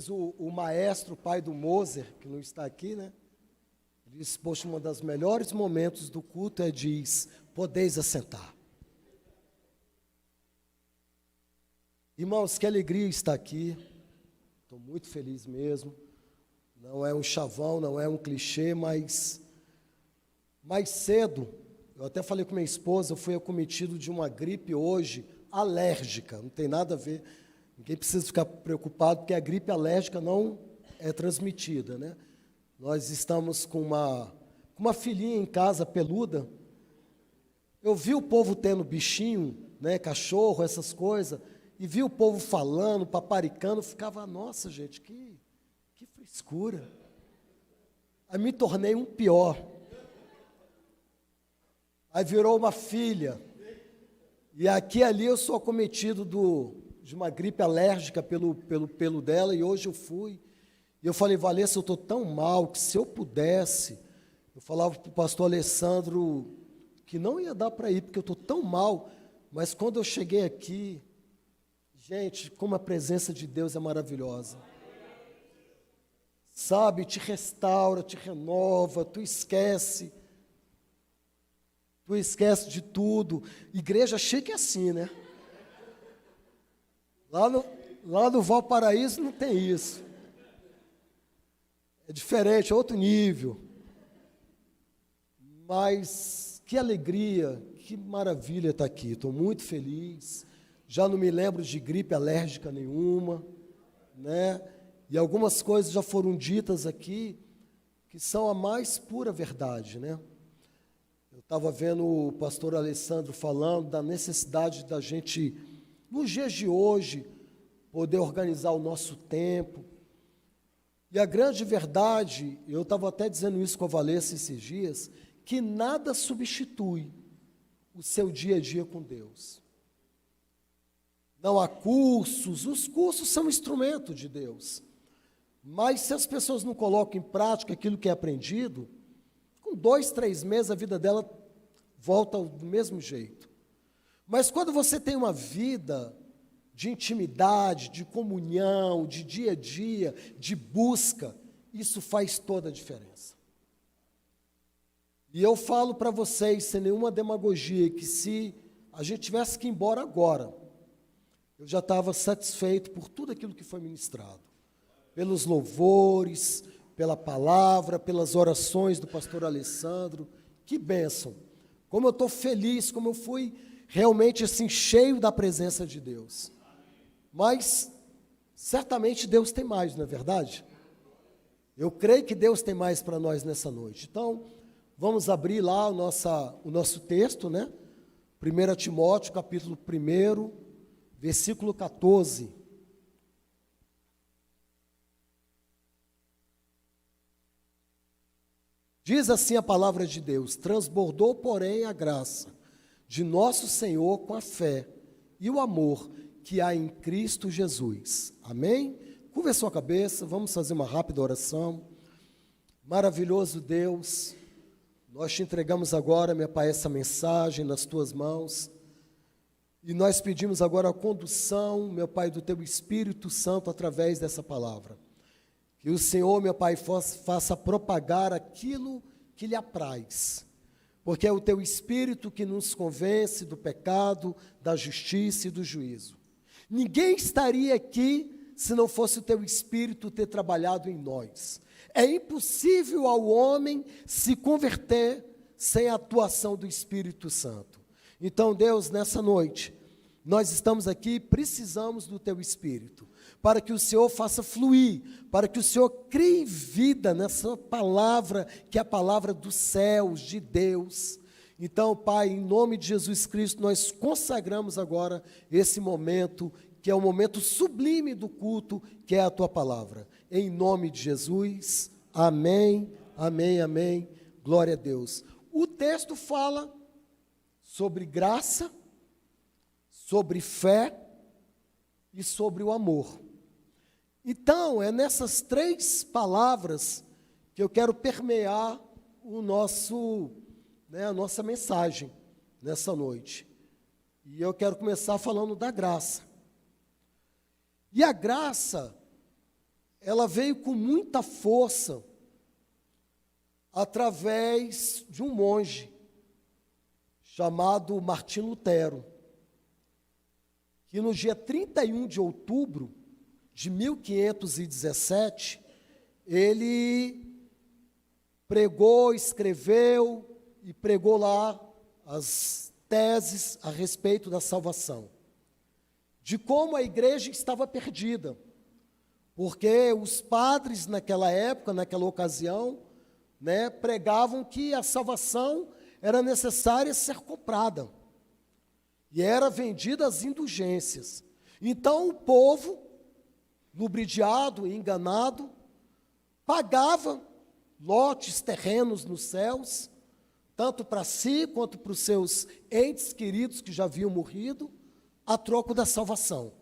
O maestro, pai do Moser, que não está aqui, né? Ele disse, poxa, um dos melhores momentos do culto diz, podeis assentar. Irmãos, que alegria estar aqui. Estou muito feliz mesmo. Não é um chavão, não é um clichê, mas mais cedo, eu até falei com minha esposa, eu fui acometido de uma gripe hoje alérgica, não tem nada a ver. Ninguém precisa ficar preocupado, porque a gripe alérgica não é transmitida, né? Nós estamos com uma filhinha em casa peluda. Eu vi o povo tendo bichinho, né, cachorro, essas coisas, e vi o povo falando, paparicando, ficava, nossa, gente, que frescura. Aí me tornei um pior. Aí virou uma filha. E aqui e ali eu sou acometido de uma gripe alérgica pelo pelo dela, e hoje eu fui. E eu falei, Valência, eu estou tão mal que se eu pudesse, eu falava para o pastor Alessandro que não ia dar para ir, porque eu estou tão mal. Mas quando eu cheguei aqui, gente, como a presença de Deus é maravilhosa. Sabe, te restaura, te renova, tu esquece de tudo. Igreja chique é assim, né? Lá no Valparaíso não tem isso. É diferente, é outro nível. Mas que alegria, que maravilha estar aqui. Estou muito feliz. Já não me lembro de gripe alérgica nenhuma, né? E algumas coisas já foram ditas aqui que são a mais pura verdade, né? Eu estava vendo o pastor Alessandro falando da necessidade da gente, nos dias de hoje, poder organizar o nosso tempo. E a grande verdade, eu estava até dizendo isso com a Valência esses dias, que nada substitui o seu dia a dia com Deus. Não há cursos, os cursos são instrumento de Deus. Mas se as pessoas não colocam em prática aquilo que é aprendido, com 2, 3 meses a vida dela volta do mesmo jeito. Mas quando você tem uma vida de intimidade, de comunhão, de dia a dia, de busca, isso faz toda a diferença. E eu falo para vocês, sem nenhuma demagogia, que se a gente tivesse que ir embora agora, eu já estava satisfeito por tudo aquilo que foi ministrado. Pelos louvores, pela palavra, pelas orações do pastor Alessandro. Que bênção! Como eu estou feliz, como eu fui realmente assim, cheio da presença de Deus. Mas, certamente Deus tem mais, não é verdade? Eu creio que Deus tem mais para nós nessa noite. Então, vamos abrir lá o nosso texto, né? 1 Timóteo, capítulo 1, versículo 14. Diz assim a palavra de Deus, transbordou, porém, a graça de nosso Senhor com a fé e o amor que há em Cristo Jesus. Amém? Curva a sua cabeça, vamos fazer uma rápida oração. Maravilhoso Deus, nós te entregamos agora, meu Pai, essa mensagem nas tuas mãos. E nós pedimos agora a condução, meu Pai, do teu Espírito Santo através dessa palavra. Que o Senhor, meu Pai, faça propagar aquilo que lhe apraz, porque é o teu Espírito que nos convence do pecado, da justiça e do juízo. Ninguém estaria aqui se não fosse o teu Espírito ter trabalhado em nós. É impossível ao homem se converter sem a atuação do Espírito Santo. Então, Deus, nessa noite, nós estamos aqui e precisamos do teu Espírito, para que o Senhor faça fluir, para que o Senhor crie vida nessa palavra, que é a palavra dos céus, de Deus. Então, Pai, em nome de Jesus Cristo, nós consagramos agora esse momento, que é o momento sublime do culto, que é a Tua palavra. Em nome de Jesus, amém, amém, amém, glória a Deus. O texto fala sobre graça, sobre fé e sobre o amor. Então, é nessas 3 palavras que eu quero permear a nossa mensagem nessa noite. E eu quero começar falando da graça. E a graça ela veio com muita força através de um monge chamado Martim Lutero, que no dia 31 de outubro de 1517, ele pregou, escreveu e pregou lá as teses a respeito da salvação, de como a igreja estava perdida, porque os padres naquela época, naquela ocasião, pregavam que a salvação era necessária ser comprada e era vendida às indulgências. Então o povo, lubridiado e enganado, pagava lotes, terrenos nos céus, tanto para si quanto para os seus entes queridos que já haviam morrido, a troco da salvação.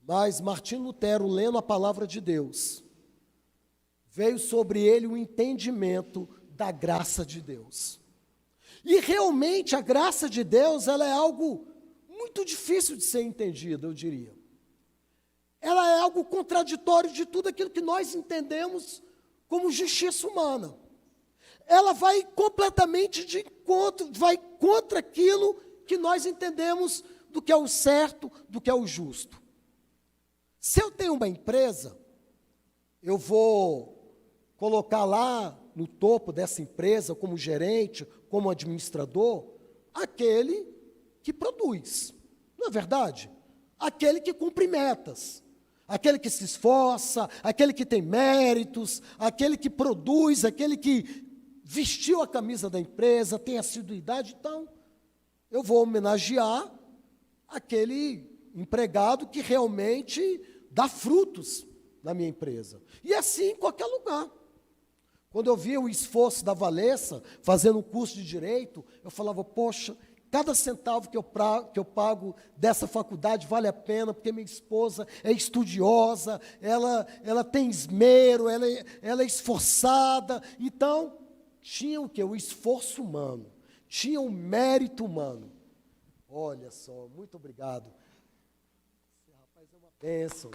Mas Martim Lutero, lendo a palavra de Deus, veio sobre ele o entendimento da graça de Deus. E realmente a graça de Deus, ela é algo muito difícil de ser entendida, eu diria. Ela é algo contraditório de tudo aquilo que nós entendemos como justiça humana. Ela vai completamente de encontro, vai contra aquilo que nós entendemos do que é o certo, do que é o justo. Se eu tenho uma empresa, eu vou colocar lá no topo dessa empresa, como gerente, como administrador, aquele que produz. Não é verdade? Aquele que cumpre metas, aquele que se esforça, aquele que tem méritos, aquele que produz, aquele que vestiu a camisa da empresa, tem assiduidade. Então, eu vou homenagear aquele empregado que realmente dá frutos na minha empresa. E assim em qualquer lugar. Quando eu via o esforço da Valessa fazendo um curso de Direito, eu falava, poxa, cada centavo que eu pago dessa faculdade vale a pena, porque minha esposa é estudiosa, ela tem esmero, ela é esforçada. Então, tinha o quê? O esforço humano, tinha o mérito humano. Olha só, muito obrigado. Esse rapaz é uma bênção.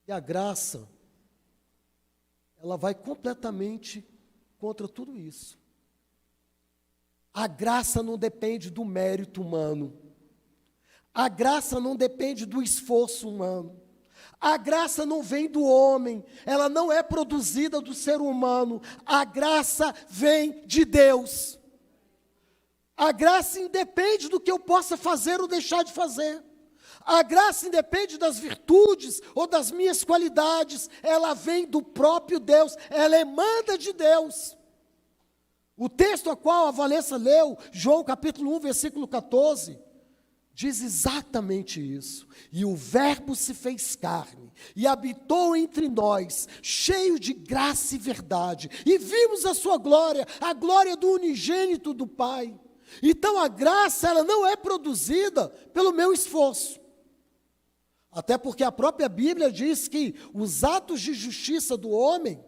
E a graça, ela vai completamente contra tudo isso. A graça não depende do mérito humano. A graça não depende do esforço humano. A graça não vem do homem, ela não é produzida do ser humano. A graça vem de Deus. A graça independe do que eu possa fazer ou deixar de fazer. A graça independe das virtudes ou das minhas qualidades, ela vem do próprio Deus, ela emana de Deus. O texto a qual a Valessa leu, João capítulo 1, versículo 14, diz exatamente isso. E o Verbo se fez carne e habitou entre nós, cheio de graça e verdade, e vimos a sua glória, a glória do unigênito do Pai. Então a graça, ela não é produzida pelo meu esforço. Até porque a própria Bíblia diz que os atos de justiça do homem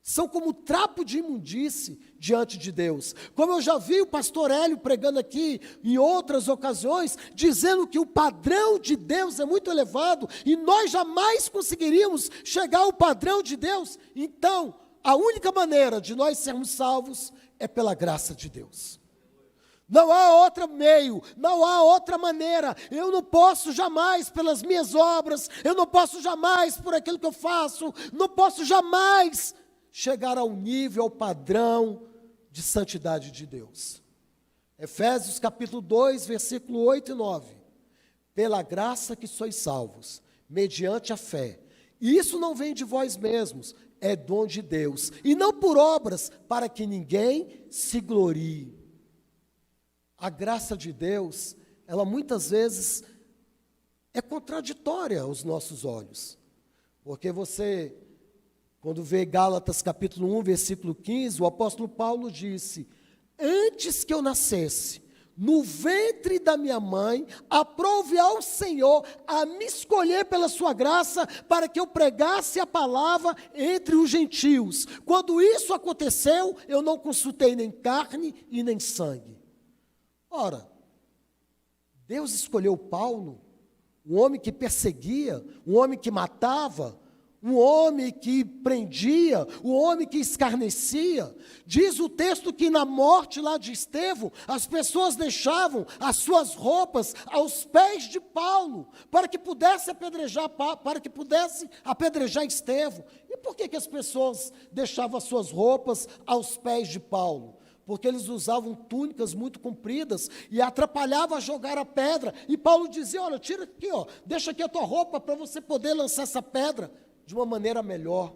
são como trapo de imundície diante de Deus. Como eu já vi o pastor Hélio pregando aqui em outras ocasiões, dizendo que o padrão de Deus é muito elevado e nós jamais conseguiríamos chegar ao padrão de Deus. Então, a única maneira de nós sermos salvos é pela graça de Deus. Não há outro meio, não há outra maneira. Eu não posso jamais pelas minhas obras, eu não posso jamais por aquilo que eu faço, não posso jamais chegar ao nível, ao padrão de santidade de Deus. Efésios capítulo 2, versículo 8 e 9. Pela graça que sois salvos, mediante a fé. E isso não vem de vós mesmos, é dom de Deus. E não por obras, para que ninguém se glorie. A graça de Deus, ela muitas vezes é contraditória aos nossos olhos. Porque você, quando vê Gálatas capítulo 1, versículo 15, o apóstolo Paulo disse, antes que eu nascesse, no ventre da minha mãe, aprove ao Senhor a me escolher pela sua graça para que eu pregasse a palavra entre os gentios. Quando isso aconteceu, eu não consultei nem carne e nem sangue. Ora, Deus escolheu Paulo, um homem que perseguia, um homem que matava, um homem que prendia, um homem que escarnecia. Diz o texto que na morte lá de Estevão, as pessoas deixavam as suas roupas aos pés de Paulo, para que pudesse apedrejar Estevão. E por que as pessoas deixavam as suas roupas aos pés de Paulo? Porque eles usavam túnicas muito compridas e atrapalhava a jogar a pedra. E Paulo dizia: olha, tira aqui, ó, deixa aqui a tua roupa para você poder lançar essa pedra de uma maneira melhor.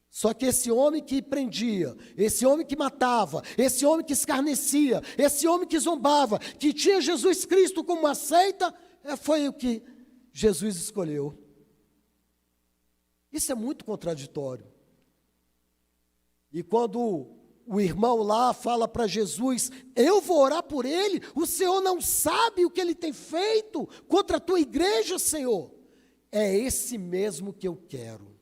Só que esse homem que prendia, esse homem que matava, esse homem que escarnecia, esse homem que zombava, que tinha Jesus Cristo como uma seita, foi o que Jesus escolheu. Isso é muito contraditório. E quando o irmão lá fala para Jesus: eu vou orar por ele, o Senhor não sabe o que ele tem feito contra a tua igreja, Senhor. É esse mesmo que eu quero.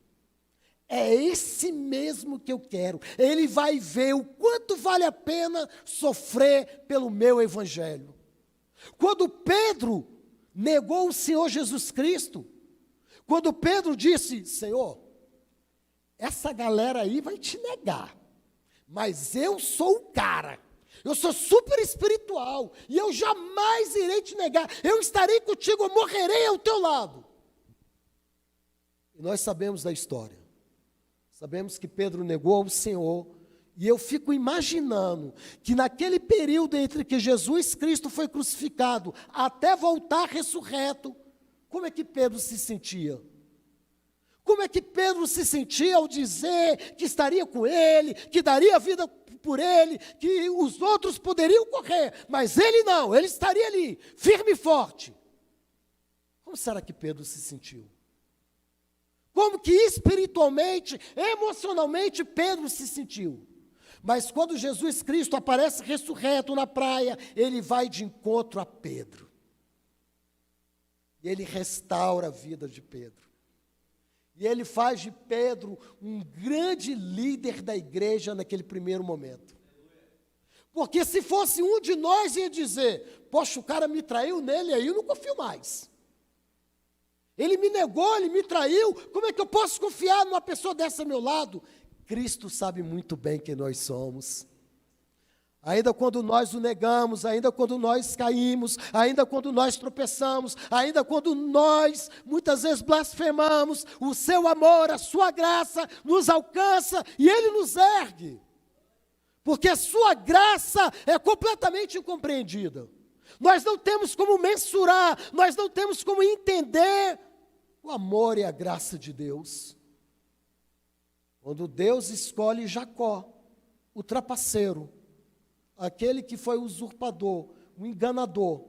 É esse mesmo que eu quero. Ele vai ver o quanto vale a pena sofrer pelo meu evangelho. Quando Pedro negou o Senhor Jesus Cristo, quando Pedro disse: Senhor, essa galera aí vai te negar, mas eu sou o cara, eu sou super espiritual, e eu jamais irei te negar, eu estarei contigo, eu morrerei ao teu lado. E nós sabemos da história, sabemos que Pedro negou o Senhor, e eu fico imaginando que naquele período entre que Jesus Cristo foi crucificado, até voltar ressurreto, como é que Pedro se sentia? Como é que Pedro se sentia ao dizer que estaria com ele, que daria a vida por ele, que os outros poderiam correr, mas ele não, ele estaria ali, firme e forte. Como será que Pedro se sentiu? Como que espiritualmente, emocionalmente Pedro se sentiu? Mas quando Jesus Cristo aparece ressurreto na praia, ele vai de encontro a Pedro. E ele restaura a vida de Pedro. E ele faz de Pedro um grande líder da igreja naquele primeiro momento. Porque se fosse um de nós, ia dizer: poxa, o cara me traiu, nele aí eu não confio mais. Ele me negou, ele me traiu, como é que eu posso confiar numa pessoa dessa ao meu lado? Cristo sabe muito bem quem nós somos. Ainda quando nós o negamos, ainda quando nós caímos, ainda quando nós tropeçamos, ainda quando nós muitas vezes blasfemamos, o seu amor, a sua graça nos alcança e ele nos ergue. Porque a sua graça é completamente incompreendida. Nós não temos como mensurar, nós não temos como entender o amor e a graça de Deus. Quando Deus escolhe Jacó, o trapaceiro, aquele que foi usurpador, o enganador.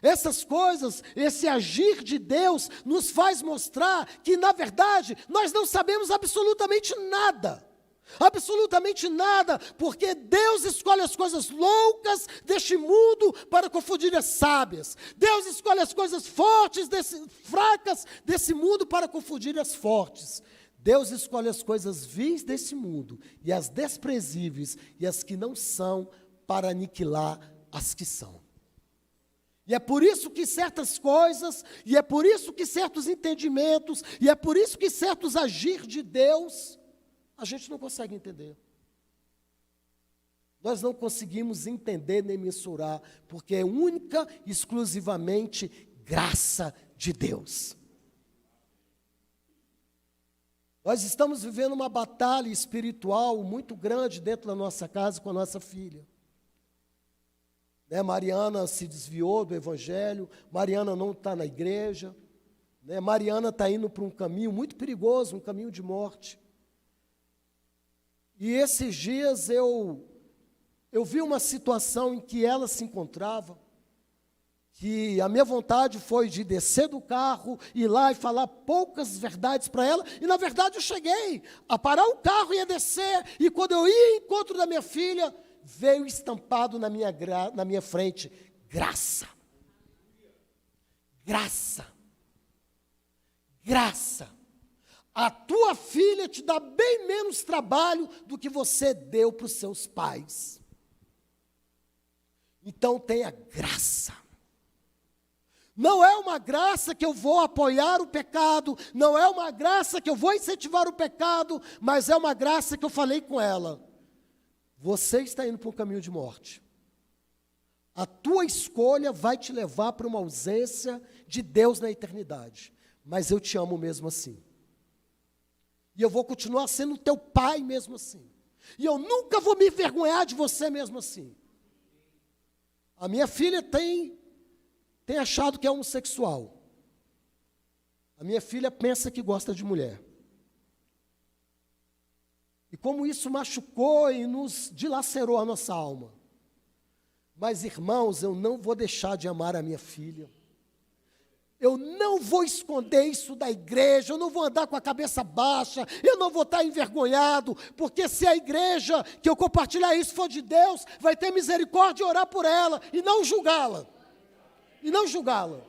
Essas coisas, esse agir de Deus nos faz mostrar que, na verdade, nós não sabemos absolutamente nada. Absolutamente nada, porque Deus escolhe as coisas loucas deste mundo para confundir as sábias. Deus escolhe as coisas fracas desse mundo para confundir as fortes. Deus escolhe as coisas vis desse mundo e as desprezíveis e as que não são para aniquilar as que são. E é por isso que certas coisas, e é por isso que certos entendimentos, e é por isso que certos agir de Deus, a gente não consegue entender. Nós não conseguimos entender nem mensurar, porque é única e exclusivamente graça de Deus. Nós estamos vivendo uma batalha espiritual muito grande dentro da nossa casa com a nossa filha. Mariana se desviou do evangelho, Mariana não está na igreja, Mariana está indo para um caminho muito perigoso, um caminho de morte. E esses dias eu vi uma situação em que ela se encontrava, que a minha vontade foi de descer do carro, ir lá e falar poucas verdades para ela, e na verdade eu cheguei a parar o carro e a descer, e quando eu ia ao encontro da minha filha, veio estampado na minha frente: graça. Graça. Graça. A tua filha te dá bem menos trabalho do que você deu para os seus pais. Então tenha graça. Não é uma graça que eu vou apoiar o pecado, não é uma graça que eu vou incentivar o pecado, mas é uma graça que eu falei com ela. Você está indo para um caminho de morte. A tua escolha vai te levar para uma ausência de Deus na eternidade. Mas eu te amo mesmo assim. E eu vou continuar sendo teu pai mesmo assim. E eu nunca vou me envergonhar de você mesmo assim. A minha filha tem achado que é homossexual. A minha filha pensa que gosta de mulher. E como isso machucou e nos dilacerou a nossa alma. Mas, irmãos, eu não vou deixar de amar a minha filha. Eu não vou esconder isso da igreja, eu não vou andar com a cabeça baixa, eu não vou estar envergonhado, porque se a igreja que eu compartilhar isso for de Deus, vai ter misericórdia e orar por ela, e não julgá-la. E não julgá-la.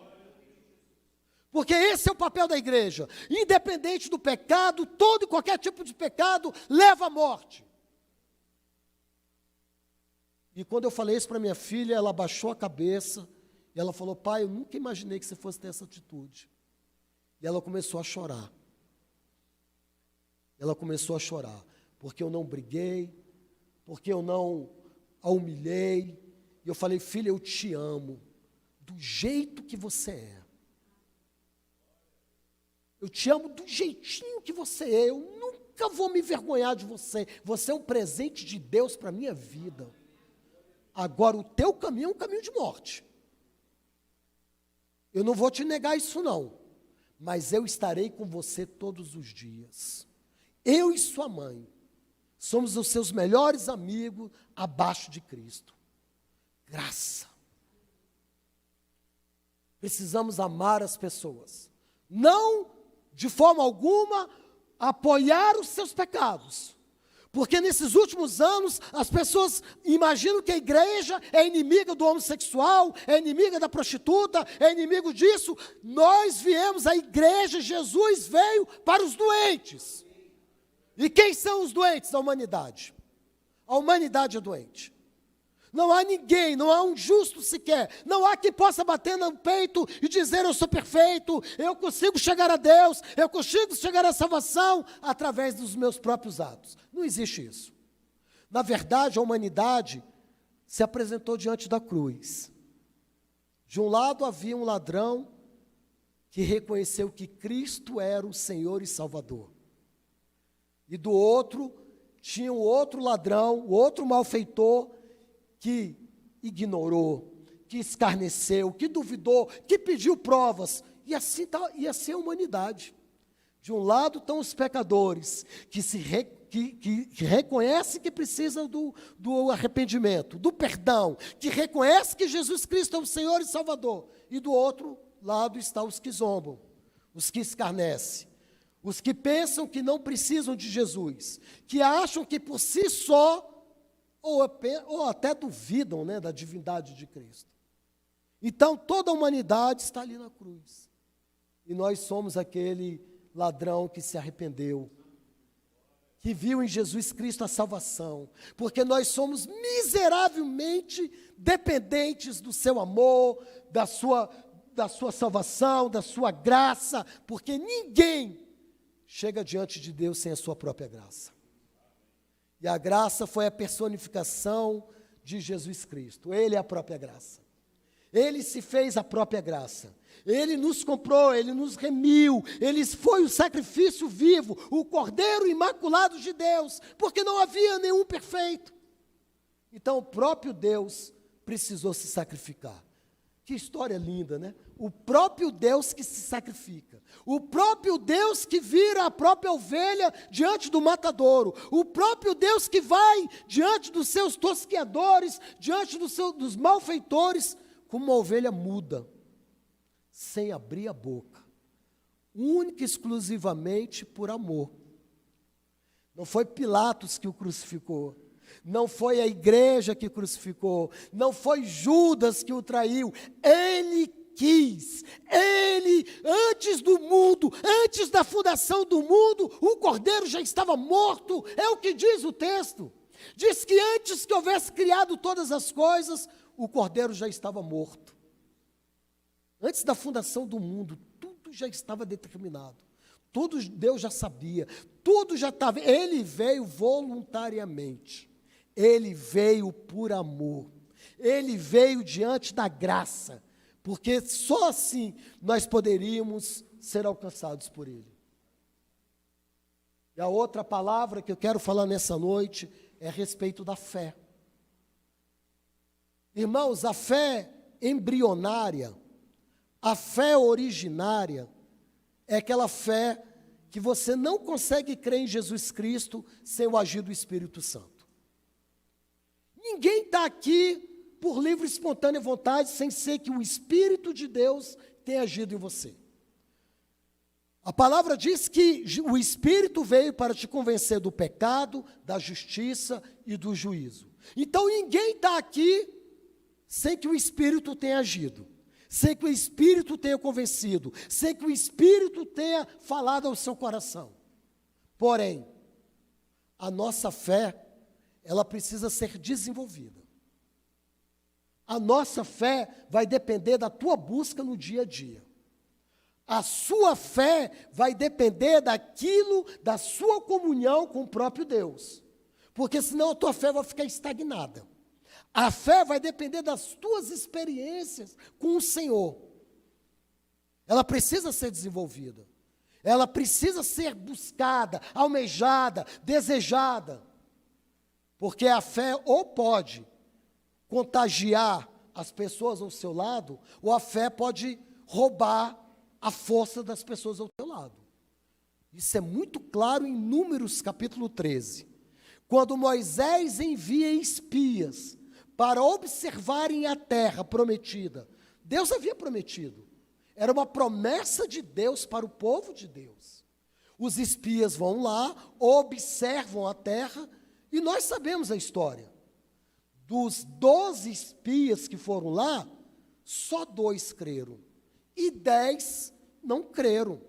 Porque esse é o papel da igreja. Independente do pecado, todo e qualquer tipo de pecado leva à morte. E quando eu falei isso para minha filha, ela baixou a cabeça e ela falou: pai, eu nunca imaginei que você fosse ter essa atitude. E ela começou a chorar. Ela começou a chorar, porque eu não briguei, porque eu não a humilhei. E eu falei: filha, eu te amo, do jeito que você é. Eu te amo do jeitinho que você é, eu nunca vou me envergonhar de você. Você é um presente de Deus para a minha vida. Agora, o teu caminho é um caminho de morte. Eu não vou te negar isso não, mas eu estarei com você todos os dias. Eu e sua mãe somos os seus melhores amigos abaixo de Cristo. Graça. Precisamos amar as pessoas. Não, de forma alguma, apoiar os seus pecados. Porque nesses últimos anos, as pessoas imaginam que a igreja é inimiga do homossexual, é inimiga da prostituta, é inimigo disso. Nós viemos, a igreja, Jesus veio para os doentes. E quem são os doentes? A humanidade. A humanidade é doente. Não há ninguém, não há um justo sequer, não há quem possa bater no peito e dizer: eu sou perfeito, eu consigo chegar a Deus, eu consigo chegar à salvação através dos meus próprios atos. Não existe isso. Na verdade, a humanidade se apresentou diante da cruz. De um lado havia um ladrão que reconheceu que Cristo era o Senhor e Salvador. E do outro, tinha um outro ladrão, o outro malfeitor, que ignorou, que escarneceu, que duvidou, que pediu provas. E assim ia ser a humanidade. De um lado estão os pecadores, que reconhecem que precisam do arrependimento, do perdão, que reconhecem que Jesus Cristo é o Senhor e Salvador. E do outro lado estão os que zombam, os que escarnecem, os que pensam que não precisam de Jesus, que acham que por si só, ou até duvidam, né, da divindade de Cristo. Então, toda a humanidade está ali na cruz. E nós somos aquele ladrão que se arrependeu, que viu em Jesus Cristo a salvação, porque nós somos miseravelmente dependentes do seu amor, da sua salvação, da sua graça, porque ninguém chega diante de Deus sem a sua própria graça. E a graça foi a personificação de Jesus Cristo. Ele é a própria graça. Ele se fez a própria graça. Ele nos comprou, Ele nos remiu. Ele foi o sacrifício vivo, o Cordeiro imaculado de Deus, porque não havia nenhum perfeito. Então o próprio Deus precisou se sacrificar. Que história linda, né? O próprio Deus que se sacrifica. O próprio Deus que vira a própria ovelha diante do matadouro. O próprio Deus que vai diante dos seus tosqueadores, diante dos malfeitores, como uma ovelha muda, sem abrir a boca. Única e exclusivamente por amor. Não foi Pilatos que o crucificou. Não foi a igreja que crucificou, não foi Judas que o traiu, ele quis, ele, antes do mundo, antes da fundação do mundo, o Cordeiro já estava morto, é o que diz o texto. Diz que antes que houvesse criado todas as coisas, o Cordeiro já estava morto. Antes da fundação do mundo, tudo já estava determinado. Tudo Deus já sabia. Tudo já estava. Ele veio voluntariamente. Ele veio por amor. Ele veio diante da graça. Porque só assim nós poderíamos ser alcançados por Ele. E a outra palavra que eu quero falar nessa noite é a respeito da fé. Irmãos, a fé embrionária, a fé originária, é aquela fé que você não consegue crer em Jesus Cristo sem o agir do Espírito Santo. Ninguém está aqui por livre e espontânea vontade sem ser que o Espírito de Deus tenha agido em você. A palavra diz que o Espírito veio para te convencer do pecado, da justiça e do juízo. Então ninguém está aqui sem que o Espírito tenha agido, sem que o Espírito tenha convencido, sem que o Espírito tenha falado ao seu coração. Porém, a nossa fé, ela precisa ser desenvolvida. A nossa fé vai depender da tua busca no dia a dia. A sua fé vai depender daquilo, da sua comunhão com o próprio Deus. Porque senão a tua fé vai ficar estagnada. A fé vai depender das tuas experiências com o Senhor. Ela precisa ser desenvolvida. Ela precisa ser buscada, almejada, desejada. Porque a fé ou pode contagiar as pessoas ao seu lado, ou a fé pode roubar a força das pessoas ao teu lado. Isso é muito claro em Números capítulo 13. Quando Moisés envia espias para observarem a terra prometida. Deus havia prometido. Era uma promessa de Deus para o povo de Deus. Os espias vão lá, observam a terra, e nós sabemos a história. Dos 12 espias que foram lá, só 2 creram. E 10 não creram.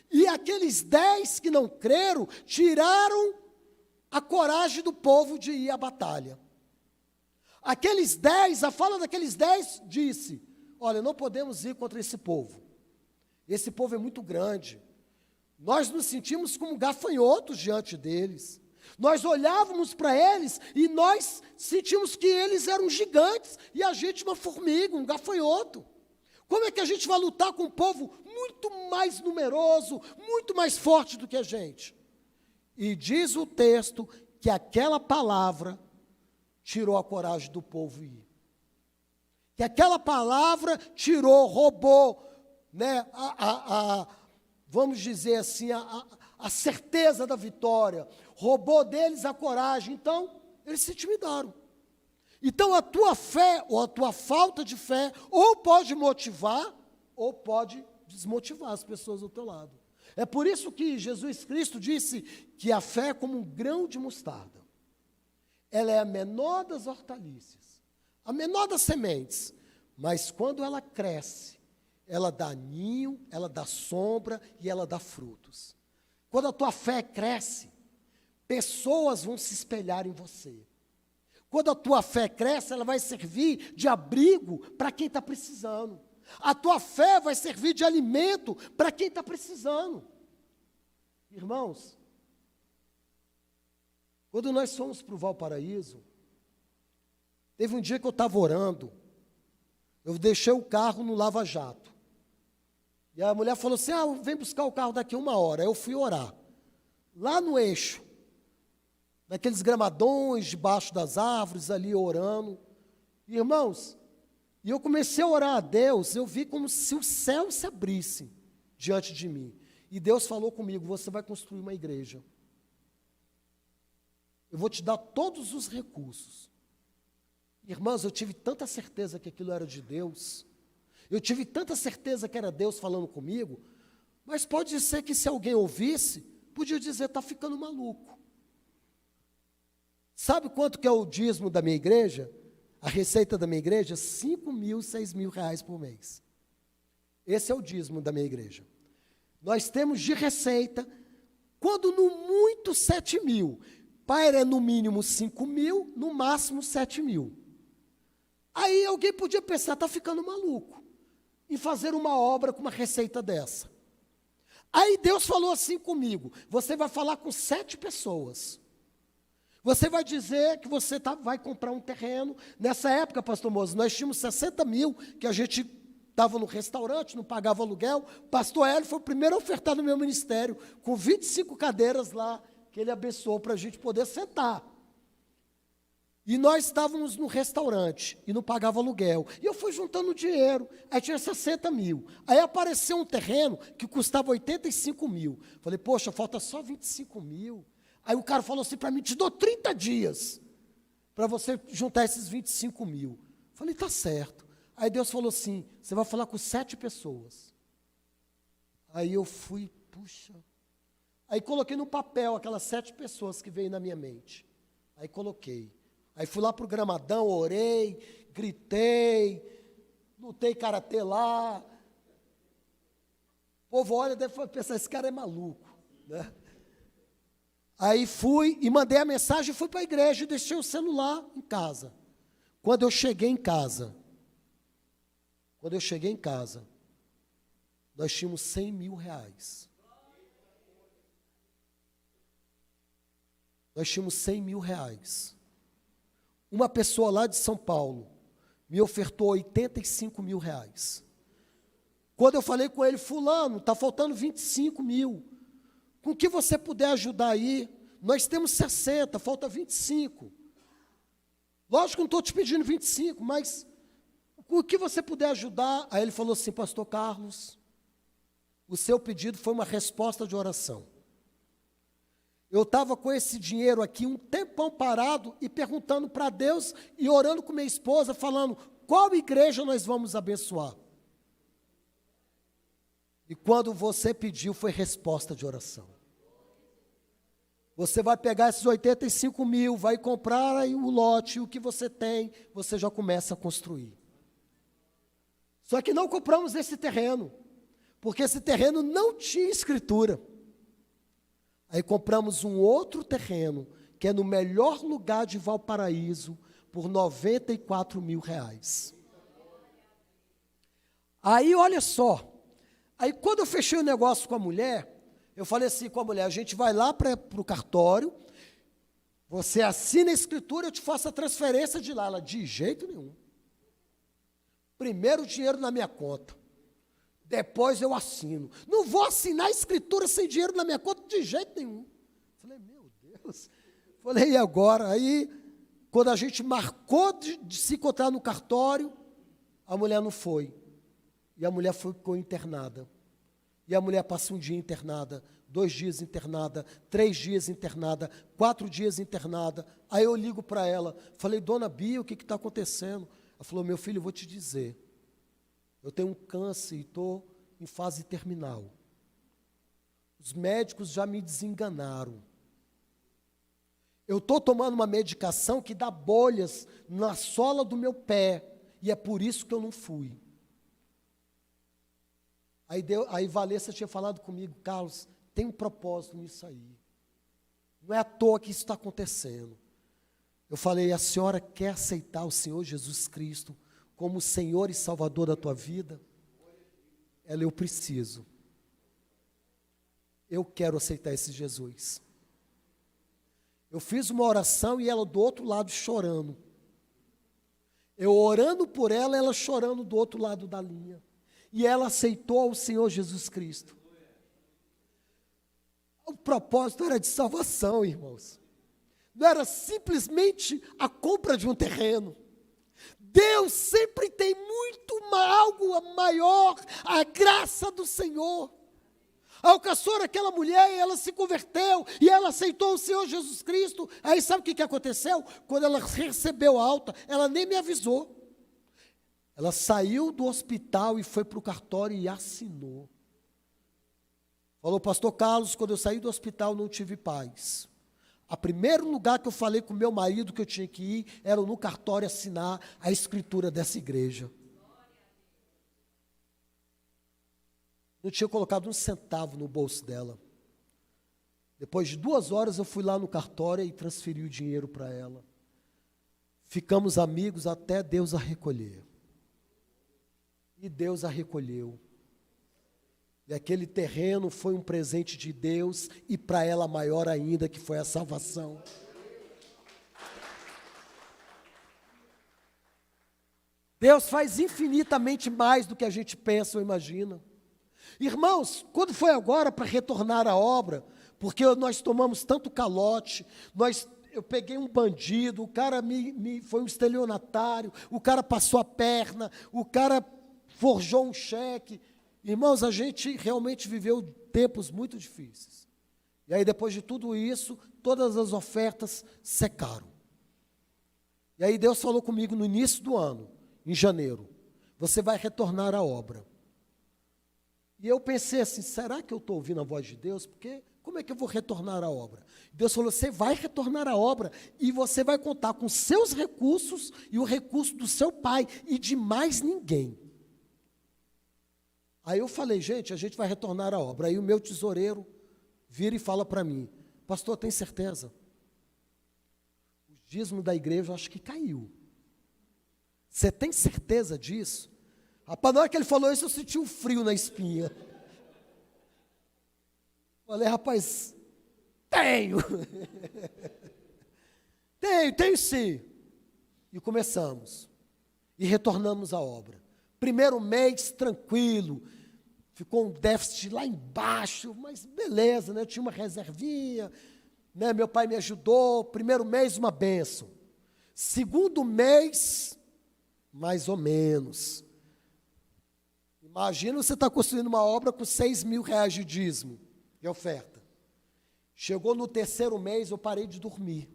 E aqueles 10 que não creram, tiraram a coragem do povo de ir à batalha. Aqueles 10, a fala daqueles 10 disse, olha, não podemos ir contra esse povo. Esse povo é muito grande. Nós nos sentimos como gafanhotos diante deles. Nós olhávamos para eles e nós sentimos que eles eram gigantes e a gente uma formiga, um gafanhoto. Como é que a gente vai lutar com um povo muito mais numeroso, muito mais forte do que a gente? E diz o texto que aquela palavra tirou a coragem do povo ir. Que aquela palavra tirou, roubou, né, vamos dizer assim, a certeza da vitória. Roubou deles a coragem. Então, eles se intimidaram. Então, a tua fé, ou a tua falta de fé, ou pode motivar, ou pode desmotivar as pessoas ao teu lado. É por isso que Jesus Cristo disse que a fé é como um grão de mostarda. Ela é a menor das hortaliças, a menor das sementes, mas quando ela cresce, ela dá ninho, ela dá sombra e ela dá frutos. Quando a tua fé cresce, pessoas vão se espelhar em você. Quando a tua fé cresce, ela vai servir de abrigo para quem está precisando. A tua fé vai servir de alimento para quem está precisando. Irmãos, quando nós fomos para o Valparaíso, teve um dia que eu estava orando, eu deixei o carro no Lava Jato. E a mulher falou assim, vem buscar o carro daqui 1 hora. Eu fui orar. Lá no eixo, naqueles gramadões debaixo das árvores, ali orando. Irmãos, e eu comecei a orar a Deus, eu vi como se o céu se abrisse diante de mim. E Deus falou comigo, você vai construir uma igreja. Eu vou te dar todos os recursos. Irmãos, eu tive tanta certeza que aquilo era de Deus. Eu tive tanta certeza que era Deus falando comigo. Mas pode ser que se alguém ouvisse, podia dizer, está ficando maluco. Sabe quanto que é o dízimo da minha igreja? A receita da minha igreja? 5 mil, 6 mil reais por mês. Esse é o dízimo da minha igreja. Nós temos de receita, quando no muito 7 mil. Pai, é no mínimo 5 mil, no máximo 7 mil. Aí alguém podia pensar, está ficando maluco. em fazer uma obra com uma receita dessa. Aí Deus falou assim comigo: você vai falar com 7 pessoas. Você vai dizer que você vai comprar um terreno. Nessa época, pastor Moço, nós tínhamos 60 mil, que a gente estava no restaurante, não pagava aluguel. Pastor Hélio foi o primeiro a ofertar no meu ministério, com 25 cadeiras lá, que ele abençoou para a gente poder sentar. E nós estávamos no restaurante e não pagava aluguel. E eu fui juntando dinheiro, aí tinha 60 mil. Aí apareceu um terreno que custava 85 mil. Falei, poxa, falta só 25 mil. Aí o cara falou assim para mim: te dou 30 dias para você juntar esses 25 mil. Falei, tá certo. Aí Deus falou assim: você vai falar com 7 pessoas. Aí eu fui, puxa. Aí coloquei no papel aquelas 7 pessoas que veio na minha mente. Aí coloquei. Aí fui lá para o gramadão, orei, gritei, lutei karatê lá. O povo olha e deve pensar: esse cara é maluco, né? Aí fui e mandei a mensagem, fui para a igreja e deixei o celular em casa. Quando eu cheguei em casa, nós tínhamos 100 mil reais. Nós tínhamos 100 mil reais. Uma pessoa lá de São Paulo me ofertou 85 mil reais. Quando eu falei com ele: fulano, está faltando 25 mil. Com o que você puder ajudar aí, nós temos 60, falta 25. Lógico que não estou te pedindo 25, mas com o que você puder ajudar. Aí ele falou assim: pastor Carlos, o seu pedido foi uma resposta de oração. Eu estava com esse dinheiro aqui um tempão parado e perguntando para Deus e orando com minha esposa, falando: qual igreja nós vamos abençoar? E quando você pediu, foi resposta de oração. Você vai pegar esses 85 mil, vai comprar aí o lote, o que você tem, você já começa a construir. Só que não compramos esse terreno, porque esse terreno não tinha escritura. Aí compramos um outro terreno, que é no melhor lugar de Valparaíso, por 94 mil reais. Aí, olha só, aí quando eu fechei o negócio com a mulher, eu falei assim com a mulher: a gente vai lá para o cartório, você assina a escritura, eu te faço a transferência de lá. Ela: de jeito nenhum. Primeiro o dinheiro na minha conta, depois eu assino. Não vou assinar a escritura sem dinheiro na minha conta de jeito nenhum. Falei: meu Deus. Falei: e agora? Aí, quando a gente marcou de se encontrar no cartório, a mulher não foi. E a mulher ficou internada. E a mulher passa um dia internada, 2 dias internada, 3 dias internada, 4 dias internada. Aí eu ligo para ela, falei: dona Bia, o que está acontecendo? Ela falou: meu filho, eu vou te dizer, eu tenho um câncer e estou em fase terminal. Os médicos já me desenganaram. Eu estou tomando uma medicação que dá bolhas na sola do meu pé, e é por isso que eu não fui. Aí Valessa tinha falado comigo: Carlos, tem um propósito nisso aí. Não é à toa que isso está acontecendo. Eu falei: a senhora quer aceitar o Senhor Jesus Cristo como o Senhor e Salvador da tua vida? Ela: eu preciso. Eu quero aceitar esse Jesus. Eu fiz uma oração e ela do outro lado chorando. Eu orando por ela, ela chorando do outro lado da linha. E ela aceitou o Senhor Jesus Cristo. O propósito era de salvação, irmãos. Não era simplesmente a compra de um terreno. Deus sempre tem algo maior, a graça do Senhor. Alcançou aquela mulher e ela se converteu, e ela aceitou o Senhor Jesus Cristo. Aí sabe o que aconteceu? Quando ela recebeu a alta, ela nem me avisou. Ela saiu do hospital e foi para o cartório e assinou. Falou: pastor Carlos, quando eu saí do hospital não tive paz. O primeiro lugar que eu falei com meu marido que eu tinha que ir era no cartório assinar a escritura dessa igreja. Não tinha colocado um centavo no bolso dela. Depois de 2 horas eu fui lá no cartório e transferi o dinheiro para ela. Ficamos amigos até Deus a recolher. e Deus a recolheu. E aquele terreno foi um presente de Deus, e para ela maior ainda, que foi a salvação. Deus faz infinitamente mais do que a gente pensa ou imagina. Irmãos, quando foi agora para retornar à obra, porque nós tomamos tanto calote, eu peguei um bandido, o cara foi um estelionatário, o cara passou a perna, o cara forjou um cheque. Irmãos, a gente realmente viveu tempos muito difíceis. E aí, depois de tudo isso, todas as ofertas secaram. E aí Deus falou comigo no início do ano, em janeiro: você vai retornar à obra. E eu pensei assim, será que eu estou ouvindo a voz de Deus? Porque como é que eu vou retornar à obra? Deus falou, você vai retornar à obra e você vai contar com seus recursos e o recurso do seu pai e de mais ninguém. Aí eu falei, gente, a gente vai retornar à obra. Aí o meu tesoureiro vira e fala para mim, pastor, tem certeza? O dízimo da igreja eu acho que caiu. Você tem certeza disso? Rapaz, na hora que ele falou isso, eu senti um frio na espinha. Falei, rapaz, tenho. Tenho sim. E começamos. E retornamos à obra. Primeiro mês, tranquilo. Ficou um déficit lá embaixo, mas beleza, né? Eu tinha uma reservinha, né? Meu pai me ajudou. Primeiro mês, uma bênção. Segundo mês, mais ou menos. Imagina você está construindo uma obra com 6 mil reais de dízimo, de oferta. Chegou no terceiro mês, eu parei de dormir.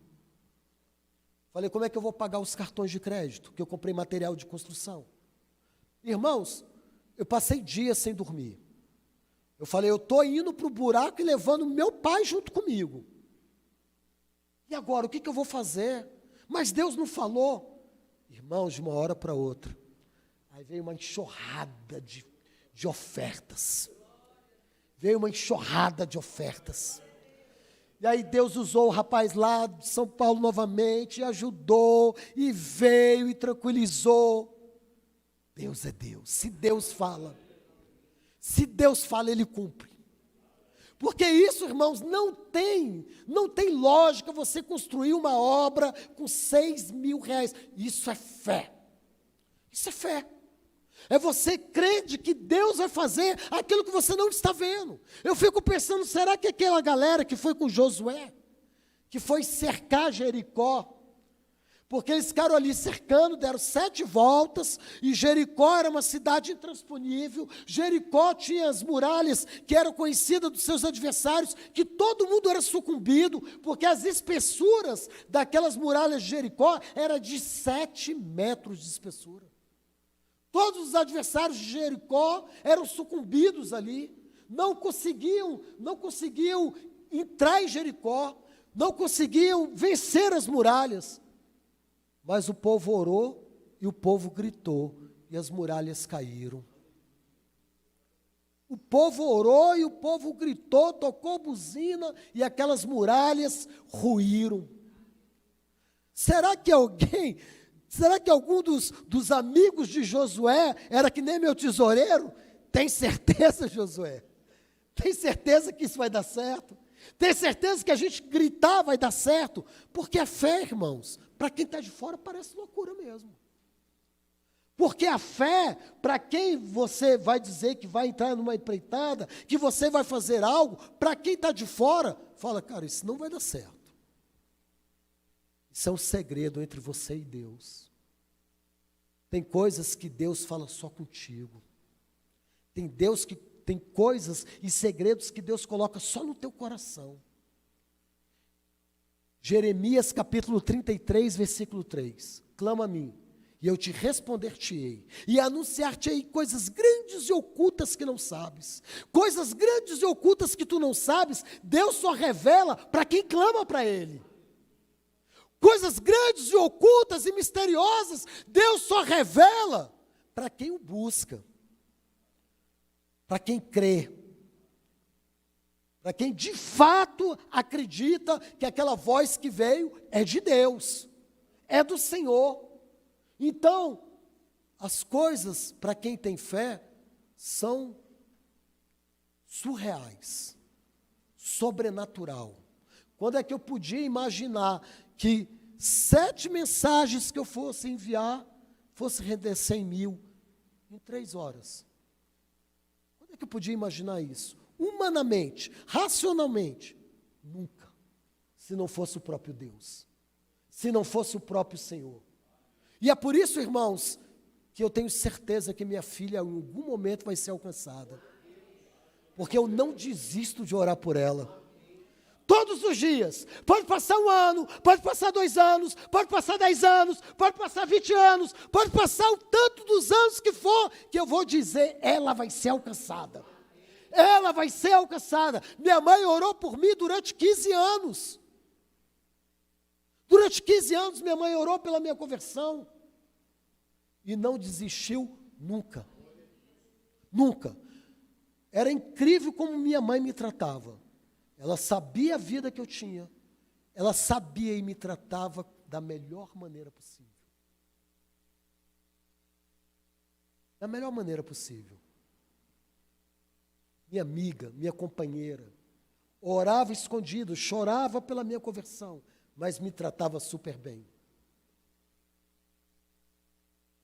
Falei, como é que eu vou pagar os cartões de crédito? Que eu comprei material de construção. Irmãos, eu passei dias sem dormir. Eu falei, eu estou indo para o buraco e levando meu pai junto comigo. E agora, o que eu vou fazer? Mas Deus não falou. Irmãos, de uma hora para outra, aí veio uma enxurrada de ofertas. Veio uma enxurrada de ofertas. E aí Deus usou o rapaz lá de São Paulo novamente, e ajudou, e veio e tranquilizou. Deus é Deus. Se Deus fala, Ele cumpre. Porque isso, irmãos, não tem lógica você construir uma obra com 6 mil reais. Isso é fé. Isso é fé. É você crer de que Deus vai fazer aquilo que você não está vendo. Eu fico pensando, será que aquela galera que foi com Josué, que foi cercar Jericó, porque eles ficaram ali cercando, deram 7 voltas, e Jericó era uma cidade intransponível. Jericó tinha as muralhas que eram conhecidas dos seus adversários, que todo mundo era sucumbido, porque as espessuras daquelas muralhas de Jericó eram de 7 metros de espessura. Todos os adversários de Jericó eram sucumbidos ali, não conseguiam entrar em Jericó, não conseguiam vencer as muralhas. Mas o povo orou e o povo gritou e as muralhas caíram. O povo orou e o povo gritou, tocou buzina e aquelas muralhas ruíram. Será que algum dos amigos de Josué era que nem meu tesoureiro? Tem certeza, Josué? Tem certeza que isso vai dar certo? Tem certeza que a gente gritar vai dar certo? Porque a fé, irmãos, para quem está de fora parece loucura mesmo. Porque a fé, para quem você vai dizer que vai entrar numa empreitada, que você vai fazer algo, para quem está de fora, fala, cara, isso não vai dar certo. Isso é um segredo entre você e Deus. Tem coisas que Deus fala só contigo. Tem coisas e segredos que Deus coloca só no teu coração. Jeremias capítulo 33, versículo 3. Clama a mim, e eu te responder-te-ei, e anunciar-te-ei coisas grandes e ocultas que não sabes. Coisas grandes e ocultas que tu não sabes, Deus só revela para quem clama para Ele. Coisas grandes e ocultas e misteriosas, Deus só revela para quem o busca, para quem crê, para quem de fato acredita que aquela voz que veio é de Deus, é do Senhor. Então, As coisas, para quem tem fé, são surreais, sobrenatural. Quando é que eu podia imaginar que 7 mensagens que eu fosse enviar, fosse render 100 mil em 3 horas? Quando é que eu podia imaginar isso? Humanamente, racionalmente, nunca. Se não fosse o próprio Deus, se não fosse o próprio Senhor. E é por isso, irmãos, que eu tenho certeza que minha filha em algum momento vai ser alcançada. Porque eu não desisto de orar por ela. Todos os dias. Pode passar 1 ano, pode passar 2 anos, pode passar 10 anos, pode passar 20 anos, pode passar o tanto dos anos que for, que eu vou dizer, ela vai ser alcançada. Ela vai ser alcançada. Minha mãe orou por mim durante 15 anos. Durante 15 anos, minha mãe orou pela minha conversão. E não desistiu nunca. Nunca. Era incrível como minha mãe me tratava. Ela sabia a vida que eu tinha. Ela sabia e me tratava da melhor maneira possível. Da melhor maneira possível. Minha amiga, minha companheira, orava escondido, chorava pela minha conversão, mas me tratava super bem.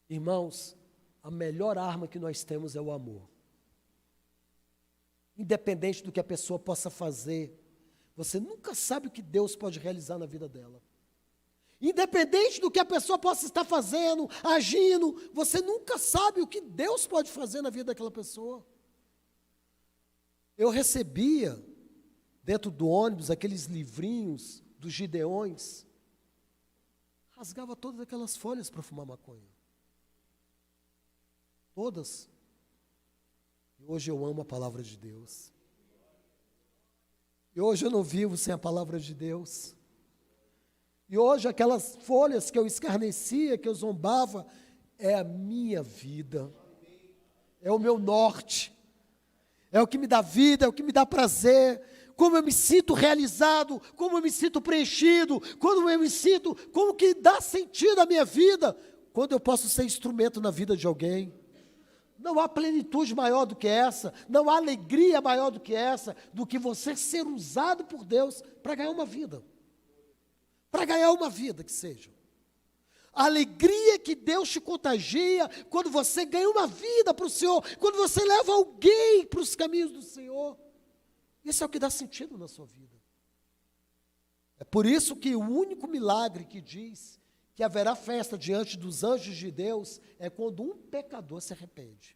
Irmãos, a melhor arma que nós temos é o amor. Independente do que a pessoa possa fazer, você nunca sabe o que Deus pode realizar na vida dela. Independente do que a pessoa possa estar fazendo, agindo, você nunca sabe o que Deus pode fazer na vida daquela pessoa. Eu recebia, dentro do ônibus, aqueles livrinhos dos Gideões, rasgava todas aquelas folhas para fumar maconha. Todas. E hoje eu amo a palavra de Deus. E hoje eu não vivo sem a palavra de Deus. E hoje aquelas folhas que eu escarnecia, que eu zombava, é a minha vida. É o meu norte. É o que me dá vida, é o que me dá prazer. Como eu me sinto realizado, como eu me sinto preenchido, como eu me sinto, como que dá sentido à minha vida, quando eu posso ser instrumento na vida de alguém. Não há plenitude maior do que essa, não há alegria maior do que essa, do que você ser usado por Deus para ganhar uma vida. Para ganhar uma vida que seja. A alegria que Deus te contagia quando você ganha uma vida para o Senhor, quando você leva alguém para os caminhos do Senhor. Isso é o que dá sentido na sua vida. É por isso que o único milagre que diz que haverá festa diante dos anjos de Deus é quando um pecador se arrepende.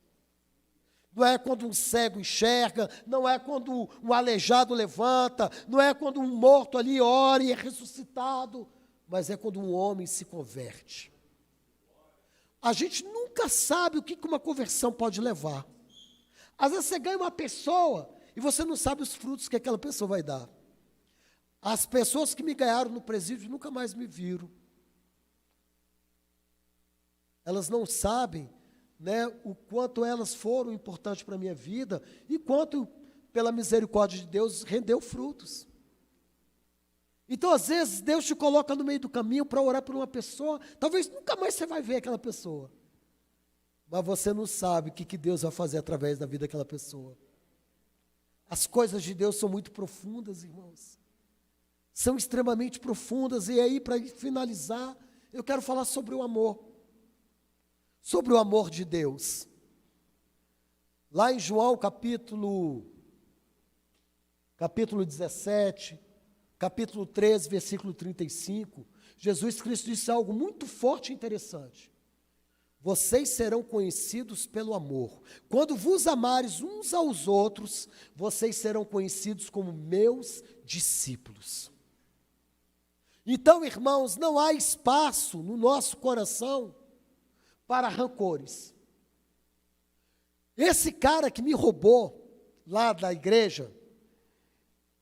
Não é quando um cego enxerga, não é quando um aleijado levanta, não é quando um morto ali ora e é ressuscitado, mas é quando um homem se converte. A gente nunca sabe o que uma conversão pode levar. Às vezes você ganha uma pessoa e você não sabe os frutos que aquela pessoa vai dar. As pessoas que me ganharam no presídio nunca mais me viram. Elas não sabem, né, o quanto elas foram importantes para a minha vida e quanto, pela misericórdia de Deus, rendeu frutos. Então, às vezes, Deus te coloca no meio do caminho para orar por uma pessoa, talvez nunca mais você vai ver aquela pessoa, mas você não sabe o que Deus vai fazer através da vida daquela pessoa. As coisas de Deus são muito profundas, irmãos, são extremamente profundas, e aí, para finalizar, eu quero falar sobre o amor de Deus. Lá em João capítulo 17, capítulo 13, versículo 35, Jesus Cristo disse algo muito forte e interessante. Vocês serão conhecidos pelo amor. Quando vos amares uns aos outros, vocês serão conhecidos como meus discípulos. Então, irmãos, não há espaço no nosso coração para rancores. Esse cara que me roubou lá da igreja,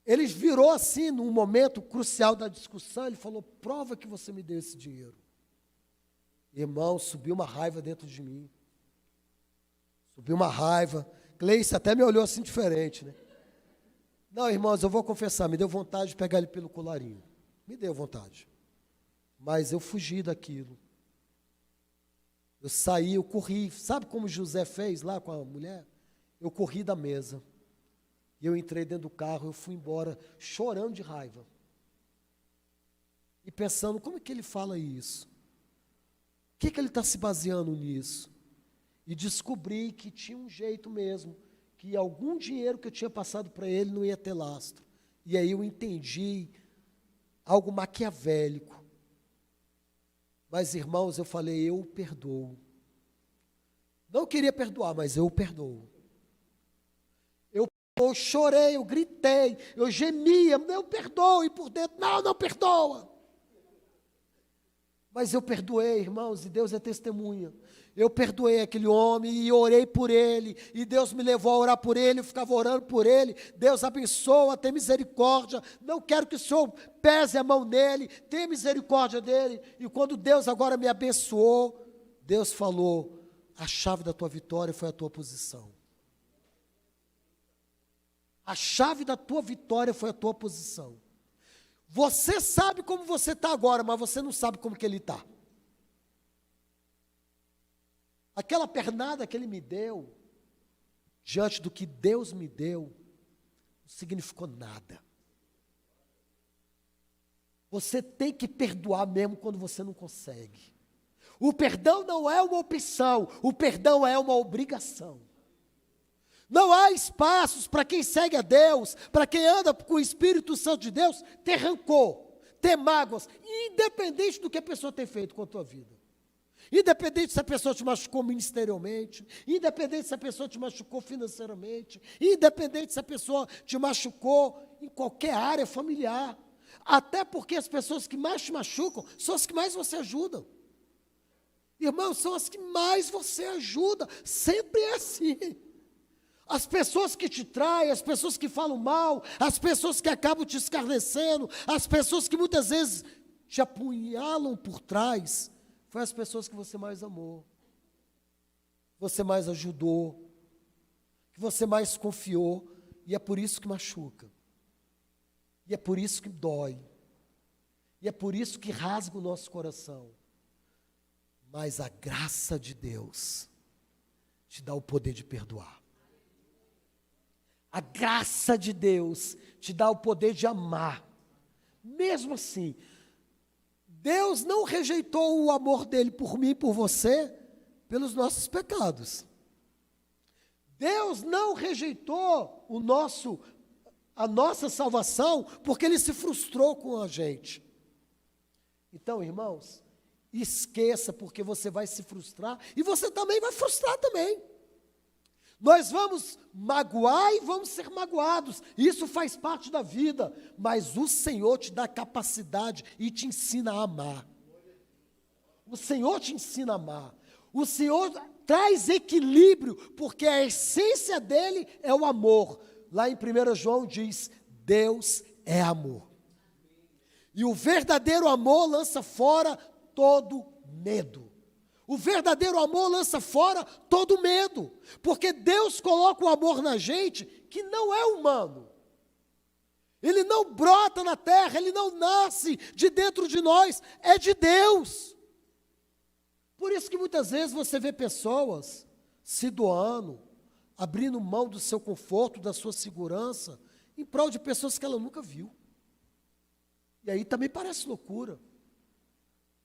ele virou assim, num momento crucial da discussão, ele falou, prova que você me deu esse dinheiro. Irmão, subiu uma raiva dentro de mim. Subiu uma raiva. Gleice até me olhou assim diferente, né? Não, irmãos, eu vou confessar, me deu vontade de pegar ele pelo colarinho. Me deu vontade. Mas eu fugi daquilo. Eu saí, eu corri. Sabe como José fez lá com a mulher? Eu corri da mesa. E eu entrei dentro do carro, eu fui embora chorando de raiva. E pensando, como é que ele fala isso? O que ele está se baseando nisso? E descobri que tinha um jeito mesmo, que algum dinheiro que eu tinha passado para ele não ia ter lastro. E aí eu entendi algo maquiavélico. Mas, irmãos, eu falei, eu o perdoo. Não queria perdoar, mas eu o perdoo. Eu chorei, eu gritei, eu gemia, eu perdoo, e por dentro, não perdoa. Mas eu perdoei, irmãos, e Deus é testemunha. Eu perdoei aquele homem e orei por ele, e Deus me levou a orar por ele, eu ficava orando por ele. Deus abençoa, tem misericórdia, não quero que o Senhor pese a mão nele, tenha misericórdia dele. E quando Deus agora me abençoou, Deus falou, a chave da tua vitória foi a tua posição. A chave da tua vitória foi a tua posição. Você sabe como você está agora, mas você não sabe como que ele está. Aquela pernada que ele me deu, diante do que Deus me deu, não significou nada. Você tem que perdoar mesmo quando você não consegue. O perdão não é uma opção, o perdão é uma obrigação. Não há espaços para quem segue a Deus, para quem anda com o Espírito Santo de Deus, ter rancor, ter mágoas, independente do que a pessoa tem feito com a tua vida. Independente se a pessoa te machucou ministerialmente, independente se a pessoa te machucou financeiramente, independente se a pessoa te machucou em qualquer área familiar. Até porque as pessoas que mais te machucam são as que mais você ajuda. Irmãos, são as que mais você ajuda. Sempre é assim. As pessoas que te traem, as pessoas que falam mal, as pessoas que acabam te escarnecendo, as pessoas que muitas vezes te apunhalam por trás, foi as pessoas que você mais amou, você mais ajudou, que você mais confiou, e é por isso que machuca, e é por isso que dói, e é por isso que rasga o nosso coração. Mas a graça de Deus te dá o poder de perdoar. A graça de Deus te dá o poder de amar. Mesmo assim, Deus não rejeitou o amor dele por mim e por você pelos nossos pecados. Deus não rejeitou a nossa salvação porque ele se frustrou com a gente. Então, irmãos, esqueça, porque você vai se frustrar e você também vai frustrar também. Nós vamos magoar e vamos ser magoados, isso faz parte da vida, mas o Senhor te dá capacidade e te ensina a amar. O Senhor te ensina a amar. O Senhor traz equilíbrio, porque a essência dele é o amor. Lá em 1 João diz, Deus é amor. E o verdadeiro amor lança fora todo medo. O verdadeiro amor lança fora todo medo, porque Deus coloca o amor na gente que não é humano. Ele não brota na terra, ele não nasce de dentro de nós, é de Deus. Por isso que muitas vezes você vê pessoas se doando, abrindo mão do seu conforto, da sua segurança, em prol de pessoas que ela nunca viu. E aí também parece loucura.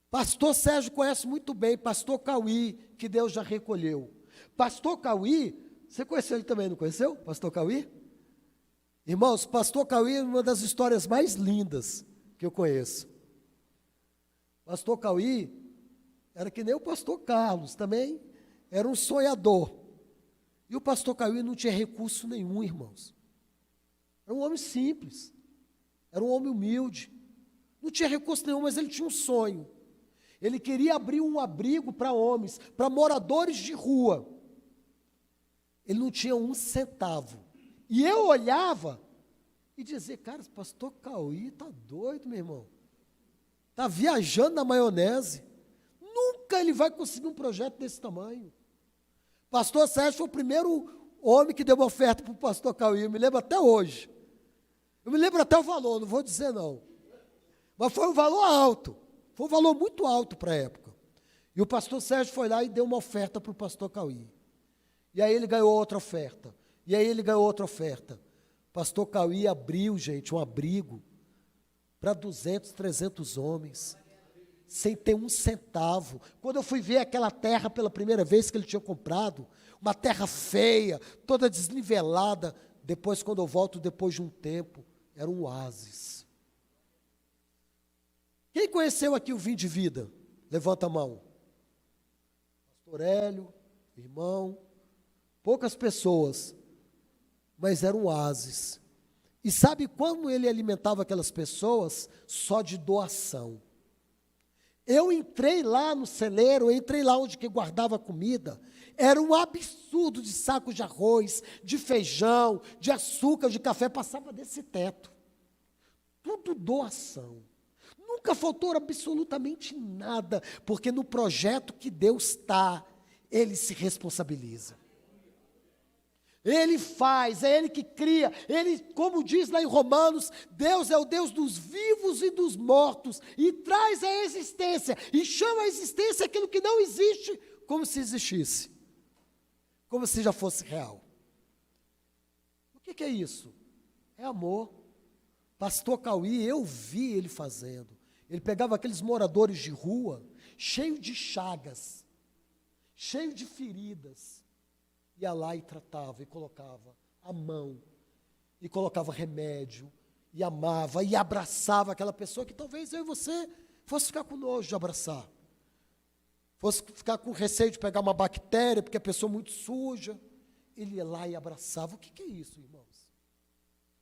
Pastor Sérgio conhece muito bem, pastor Cauí, que Deus já recolheu. Pastor Cauí, você conheceu ele também, não conheceu? Pastor Cauí? Irmãos, pastor Cauí é uma das histórias mais lindas que eu conheço. Pastor Cauí era que nem o pastor Carlos, também era um sonhador. E o pastor Cauí não tinha recurso nenhum, irmãos. Era um homem simples, era um homem humilde. Não tinha recurso nenhum, mas ele tinha um sonho. Ele queria abrir um abrigo para homens, para moradores de rua. Ele não tinha um centavo. E eu olhava e dizia, cara, esse pastor Cauí está doido, meu irmão. Está viajando na maionese. Nunca ele vai conseguir um projeto desse tamanho. Pastor Sérgio foi o primeiro homem que deu uma oferta para o pastor Cauí. Eu me lembro até hoje. Eu me lembro até o valor, não vou dizer não. Mas foi um valor alto. Foi um valor muito alto para a época. E o pastor Sérgio foi lá e deu uma oferta para o pastor Cauí. E aí ele ganhou outra oferta. E aí ele ganhou outra oferta. Pastor Cauí abriu, gente, um abrigo para 200, 300 homens, sem ter um centavo. Quando eu fui ver aquela terra pela primeira vez que ele tinha comprado, uma terra feia, toda desnivelada, depois, quando eu volto, depois de um tempo, era um oásis. Quem conheceu aqui o Vinho de Vida? Levanta a mão. Pastor Hélio, irmão, poucas pessoas, mas era um oásis. E sabe como ele alimentava aquelas pessoas? Só de doação. Eu entrei lá no celeiro, eu entrei lá onde que guardava comida, era um absurdo de sacos de arroz, de feijão, de açúcar, de café, passava desse teto. Tudo doação. Nunca faltou absolutamente nada, porque no projeto que Deus está, Ele se responsabiliza. Ele faz, é Ele que cria, Ele, como diz lá em Romanos, Deus é o Deus dos vivos e dos mortos, e traz a existência, e chama a existência aquilo que não existe, como se existisse, como se já fosse real. O que é isso? É amor. Pastor Cauí, eu vi ele fazendo. Ele pegava aqueles moradores de rua, cheio de chagas, cheio de feridas, ia lá e tratava, e colocava a mão, e colocava remédio, e amava, e abraçava aquela pessoa que talvez eu e você fosse ficar com nojo de abraçar, fosse ficar com receio de pegar uma bactéria, porque a pessoa é muito suja. Ele ia lá e abraçava. O que é isso, irmãos?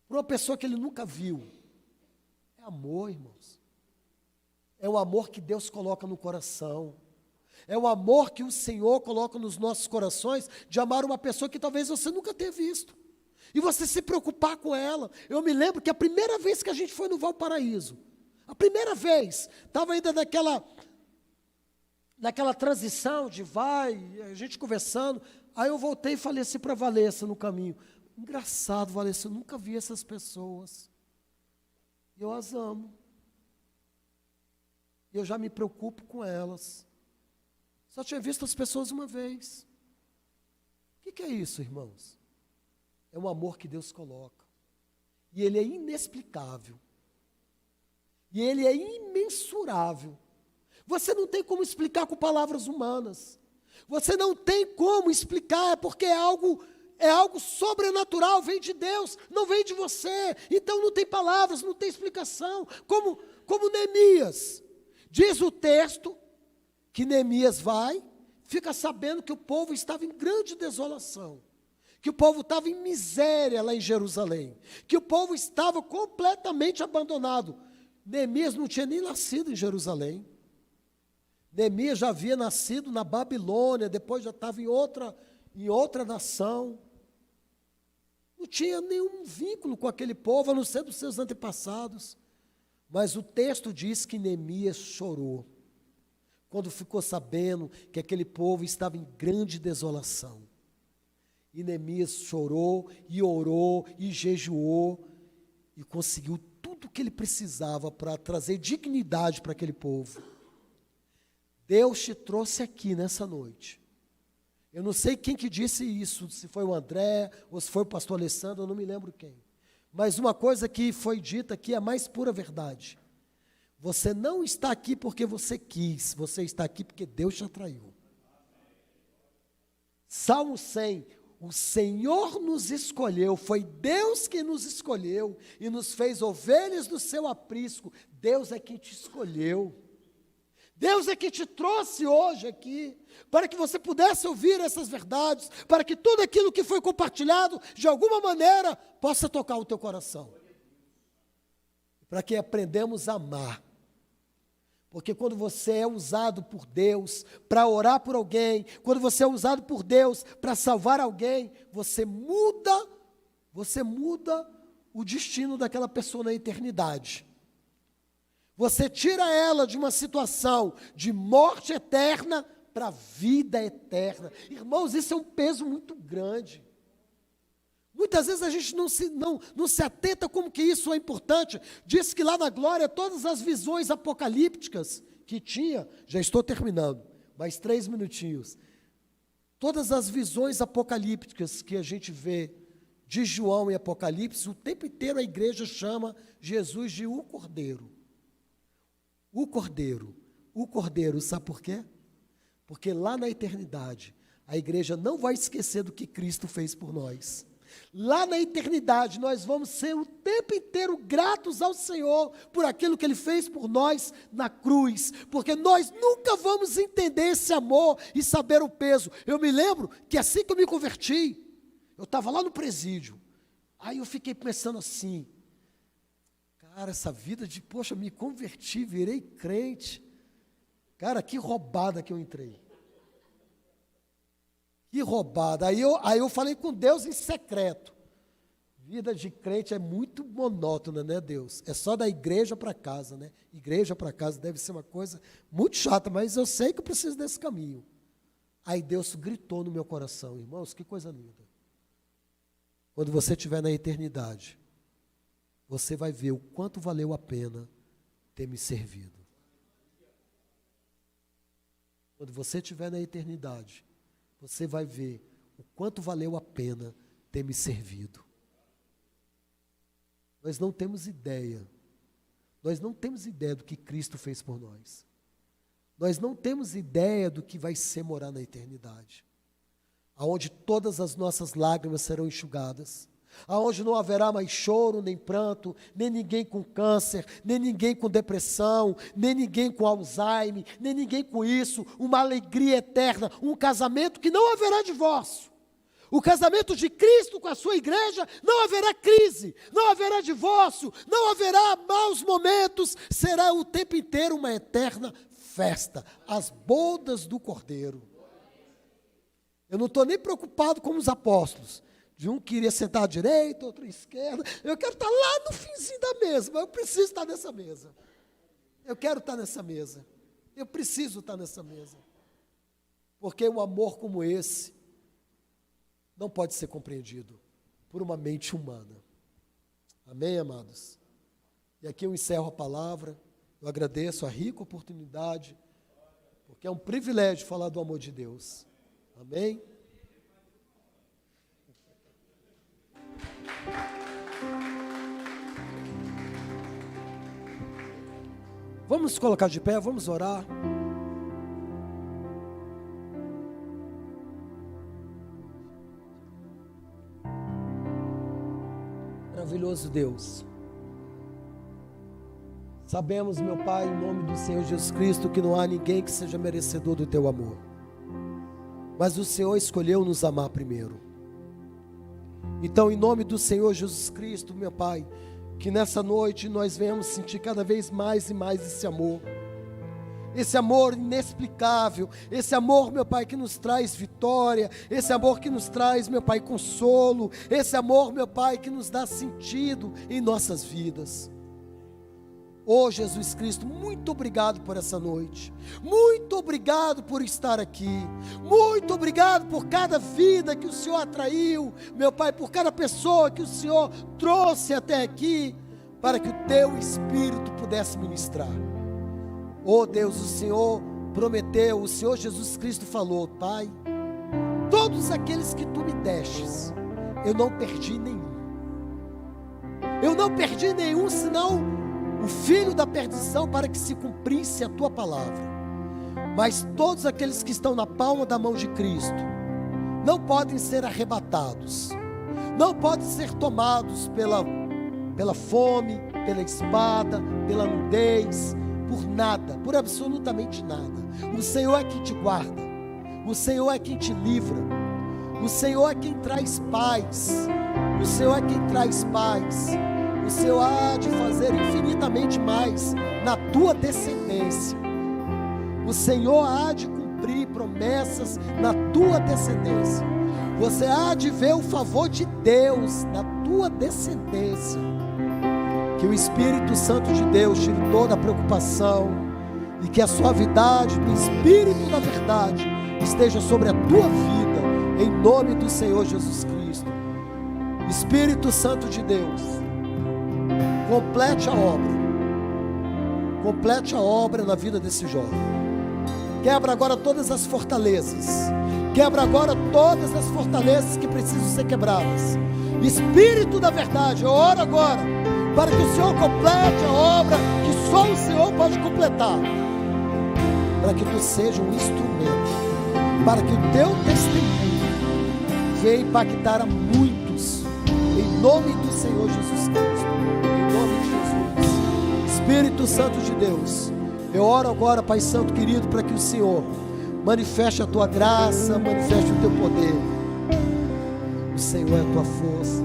Para uma pessoa que ele nunca viu, é amor, irmãos. É o amor que Deus coloca no coração. É o amor que o Senhor coloca nos nossos corações de amar uma pessoa que talvez você nunca tenha visto. E você se preocupar com ela. Eu me lembro que a primeira vez que a gente foi no Valparaíso, a primeira vez, estava ainda naquela transição de a gente conversando, aí eu voltei e falei assim para a Valessa no caminho, engraçado, Valessa, eu nunca vi essas pessoas. Eu as amo. Eu já me preocupo com elas. Só tinha visto as pessoas uma vez. O que é isso, irmãos? É um amor que Deus coloca. E ele é inexplicável. E ele é imensurável. Você não tem como explicar com palavras humanas. Você não tem como explicar, porque é algo sobrenatural, vem de Deus, não vem de você. Então não tem palavras, não tem explicação. Como Neemias. Diz o texto que Neemias fica sabendo que o povo estava em grande desolação, que o povo estava em miséria lá em Jerusalém, que o povo estava completamente abandonado. Neemias não tinha nem nascido em Jerusalém. Neemias já havia nascido na Babilônia, depois já estava em outra nação. Não tinha nenhum vínculo com aquele povo, a não ser dos seus antepassados. Mas o texto diz que Neemias chorou, quando ficou sabendo que aquele povo estava em grande desolação. E Neemias chorou, e orou, e jejuou, e conseguiu tudo o que ele precisava para trazer dignidade para aquele povo. Deus te trouxe aqui nessa noite. Eu não sei quem que disse isso, se foi o André, ou se foi o pastor Alessandro, eu não me lembro quem. Mas uma coisa que foi dita aqui é a mais pura verdade. Você não está aqui porque você quis, você está aqui porque Deus te atraiu. Salmo 100, o Senhor nos escolheu, foi Deus que nos escolheu e nos fez ovelhas do seu aprisco. Deus é quem te escolheu. Deus é que te trouxe hoje aqui, para que você pudesse ouvir essas verdades, para que tudo aquilo que foi compartilhado, de alguma maneira, possa tocar o teu coração. Para que aprendamos a amar. Porque quando você é usado por Deus para orar por alguém, quando você é usado por Deus para salvar alguém, você muda o destino daquela pessoa na eternidade. Você tira ela de uma situação de morte eterna para vida eterna. Irmãos, isso é um peso muito grande. Muitas vezes a gente não se atenta como que isso é importante. Diz que lá na glória todas as visões apocalípticas que tinha, já estou terminando, Mais 3 minutinhos. Todas as visões apocalípticas que a gente vê de João e Apocalipse, o tempo inteiro a igreja chama Jesus de o Cordeiro. O Cordeiro. O Cordeiro, sabe por quê? Porque lá na eternidade, a igreja não vai esquecer do que Cristo fez por nós. Lá na eternidade, nós vamos ser o tempo inteiro gratos ao Senhor por aquilo que Ele fez por nós na cruz, porque nós nunca vamos entender esse amor e saber o peso. Eu me lembro que assim que eu me converti, eu estava lá no presídio, aí eu fiquei pensando assim, cara, essa vida de, poxa, me converti, virei crente, cara, que roubada que eu entrei. Que roubada. Aí eu falei com Deus em secreto. Vida de crente é muito monótona, né, Deus? É só da igreja para casa, né? Igreja para casa deve ser uma coisa muito chata, mas eu sei que eu preciso desse caminho. Aí Deus gritou no meu coração, irmãos, que coisa linda. Quando você estiver na eternidade, você vai ver o quanto valeu a pena ter me servido. Quando você estiver na eternidade, você vai ver o quanto valeu a pena ter me servido. Nós não temos ideia do que Cristo fez por nós. Nós não temos ideia do que vai ser morar na eternidade, aonde todas as nossas lágrimas serão enxugadas, aonde não haverá mais choro, nem pranto, nem ninguém com câncer, nem ninguém com depressão, nem ninguém com Alzheimer, nem ninguém com isso, uma alegria eterna, um casamento que não haverá divórcio. O casamento de Cristo com a sua igreja, não haverá crise, não haverá divórcio, não haverá maus momentos, será o tempo inteiro uma eterna festa, as bodas do Cordeiro. Eu não estou nem preocupado com os apóstolos. De um queria sentar à direita, outro à esquerda. Eu quero estar lá no finzinho da mesa, mas eu preciso estar nessa mesa. Eu quero estar nessa mesa. Eu preciso estar nessa mesa. Porque um amor como esse não pode ser compreendido por uma mente humana. Amém, amados? E aqui eu encerro a palavra. Eu agradeço a rica oportunidade, porque é um privilégio falar do amor de Deus. Amém? Vamos nos colocar de pé, vamos orar. Maravilhoso Deus. Sabemos, meu Pai, em nome do Senhor Jesus Cristo, que não há ninguém que seja merecedor do Teu amor. Mas o Senhor escolheu nos amar primeiro. Então, em nome do Senhor Jesus Cristo, meu Pai, que nessa noite nós venhamos sentir cada vez mais e mais esse amor inexplicável, esse amor, meu Pai, que nos traz vitória, esse amor que nos traz, meu Pai, consolo, esse amor, meu Pai, que nos dá sentido em nossas vidas. Oh Jesus Cristo, muito obrigado por essa noite, muito obrigado por estar aqui, muito obrigado por cada vida que o Senhor atraiu, meu Pai, por cada pessoa que o Senhor trouxe até aqui, para que o Teu Espírito pudesse ministrar. Oh Deus, o Senhor prometeu, o Senhor Jesus Cristo falou, Pai, todos aqueles que Tu me destes, eu não perdi nenhum, senão o filho da perdição, para que se cumprisse a Tua palavra. Mas todos aqueles que estão na palma da mão de Cristo não podem ser arrebatados, não podem ser tomados pela fome, pela espada, pela nudez, por nada, por absolutamente nada. O Senhor é quem te guarda, o Senhor é quem te livra, o Senhor é quem traz paz, o Senhor é quem traz paz. O Senhor há de fazer infinitamente mais na tua descendência. O Senhor há de cumprir promessas na tua descendência. Você há de ver o favor de Deus na tua descendência. Que o Espírito Santo de Deus tire toda a preocupação e que a suavidade do Espírito da verdade esteja sobre a tua vida, em nome do Senhor Jesus Cristo. Espírito Santo de Deus, complete a obra na vida desse jovem, Quebra agora todas as fortalezas. Quebra agora todas as fortalezas que precisam ser quebradas. Espírito da verdade, eu oro agora para que o Senhor complete a obra que só o Senhor pode completar. Para que tu seja um instrumento, para que o teu testemunho venha impactar a muitos, em nome do Senhor Jesus Cristo, em nome de Jesus. Espírito Santo de Deus, eu oro agora, Pai Santo querido, para que o Senhor manifeste a tua graça, manifeste o teu poder. O Senhor é a tua força.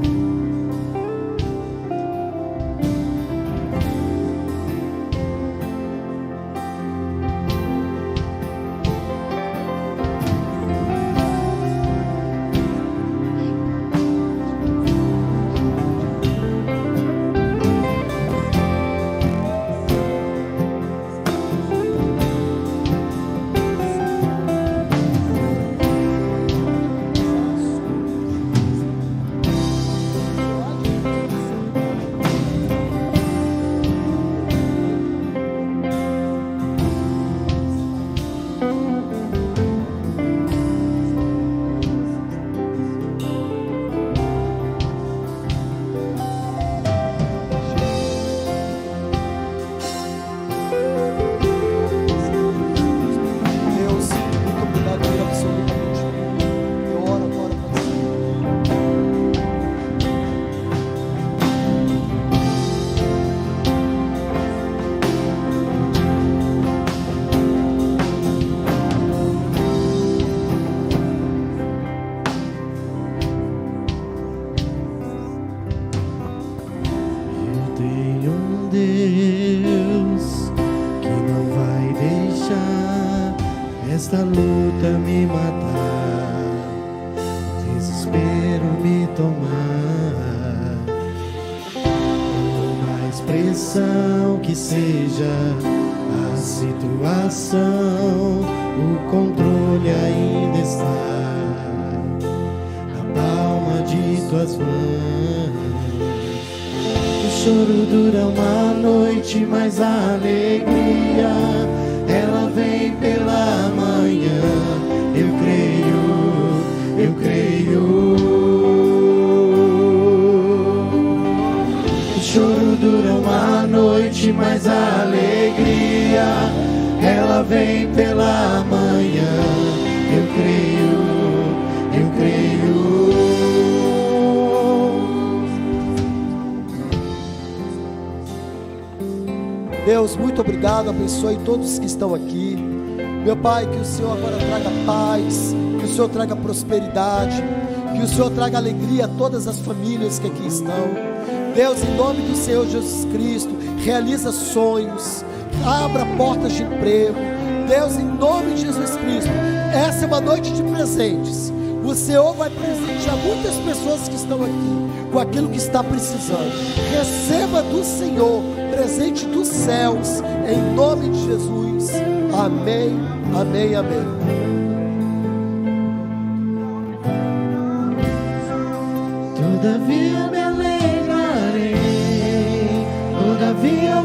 Esta luta me matar, desespero me tomar, uma expressão que seja a situação, o controle ainda está na palma de tuas mãos. O choro dura uma noite, mas a alegria ela vem pela manhã. Eu creio, eu creio. O choro dura uma noite, mas a alegria ela vem pela manhã. Eu creio, eu creio. Deus, muito obrigado, abençoe todos que estão aqui. Meu Pai, que o Senhor agora traga paz, que o Senhor traga prosperidade, que o Senhor traga alegria a todas as famílias que aqui estão. Deus, em nome do Senhor Jesus Cristo, realiza sonhos, abra portas de emprego. Deus, em nome de Jesus Cristo, essa é uma noite de presentes. O Senhor vai presentear muitas pessoas que estão aqui com aquilo que está precisando. Receba do Senhor presente dos céus, em nome de Jesus. Amém, amém, amém.